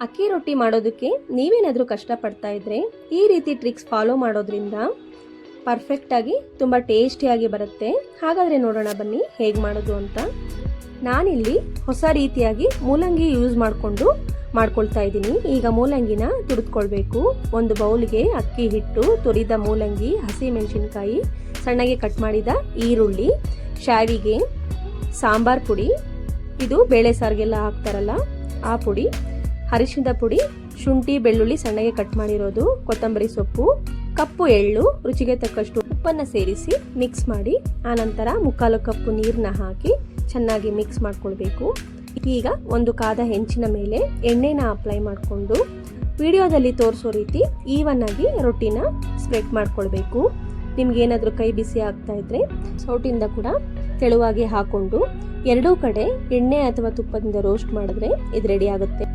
ಅಕ್ಕಿ ರೊಟ್ಟಿ ಮಾಡೋದಕ್ಕೆ ನೀವೇನಾದರೂ ಕಷ್ಟಪಡ್ತಾ ಇದ್ರೆ ಈ ರೀತಿ ಟ್ರಿಕ್ಸ್ ಫಾಲೋ ಮಾಡೋದ್ರಿಂದ ಪರ್ಫೆಕ್ಟಾಗಿ ತುಂಬ ಟೇಸ್ಟಿಯಾಗಿ ಬರುತ್ತೆ. ಹಾಗಾದರೆ ನೋಡೋಣ ಬನ್ನಿ ಹೇಗೆ ಮಾಡೋದು ಅಂತ. ನಾನಿಲ್ಲಿ ಹೊಸ ರೀತಿಯಾಗಿ ಮೂಲಂಗಿ ಯೂಸ್ ಮಾಡ್ಕೊಳ್ತಾ ಇದ್ದೀನಿ. ಈಗ ಮೂಲಂಗಿನ ತುರಿದುಕೊಳ್ಬೇಕು. ಒಂದು ಬೌಲ್ಗೆ ಅಕ್ಕಿ ಹಿಟ್ಟು, ತುರಿದ ಮೂಲಂಗಿ, ಹಸಿಮೆಣಸಿನಕಾಯಿ, ಸಣ್ಣಗೆ ಕಟ್ ಮಾಡಿದ ಈರುಳ್ಳಿ, ಶಾವಿಗೆ, ಸಾಂಬಾರ್ ಪುಡಿ, ಇದು ಬೇಳೆ ಸಾರಿಗೆಲ್ಲ ಹಾಕ್ತಾರಲ್ಲ ಆ ಪುಡಿ, ಅರಿಶಿಣದ ಪುಡಿ, ಶುಂಠಿ ಬೆಳ್ಳುಳ್ಳಿ ಸಣ್ಣಗೆ ಕಟ್ ಮಾಡಿರೋದು, ಕೊತ್ತಂಬರಿ ಸೊಪ್ಪು, ಕಪ್ಪು ಎಳ್ಳು, ರುಚಿಗೆ ತಕ್ಕಷ್ಟು ಉಪ್ಪನ್ನು ಸೇರಿಸಿ ಮಿಕ್ಸ್ ಮಾಡಿ ಆನಂತರ 1/4 ಕಪ್ ನೀರನ್ನ ಹಾಕಿ ಚೆನ್ನಾಗಿ ಮಿಕ್ಸ್ ಮಾಡ್ಕೊಳ್ಬೇಕು. ಈಗ ಒಂದು ಕಾದ ಹೆಂಚಿನ ಮೇಲೆ ಎಣ್ಣೆನ ಅಪ್ಲೈ ಮಾಡಿಕೊಂಡು ವಿಡಿಯೋದಲ್ಲಿ ತೋರಿಸೋ ರೀತಿ ಈವನ್ ಆಗಿ ರೊಟ್ಟಿನ ಸ್ಪ್ರೆಡ್ ಮಾಡ್ಕೊಳ್ಬೇಕು. ನಿಮ್ಗೇನಾದರೂ ಕೈ ಬಿಸಿ ಆಗ್ತಾ ಇದ್ರೆ ಸೌಟಿಂದ ಕೂಡ ತೆಳುವಾಗಿ ಹಾಕೊಂಡು ಎರಡೂ ಕಡೆ ಎಣ್ಣೆ ಅಥವಾ ತುಪ್ಪದಿಂದ ರೋಸ್ಟ್ ಮಾಡಿದ್ರೆ ಇದು ರೆಡಿ ಆಗುತ್ತೆ.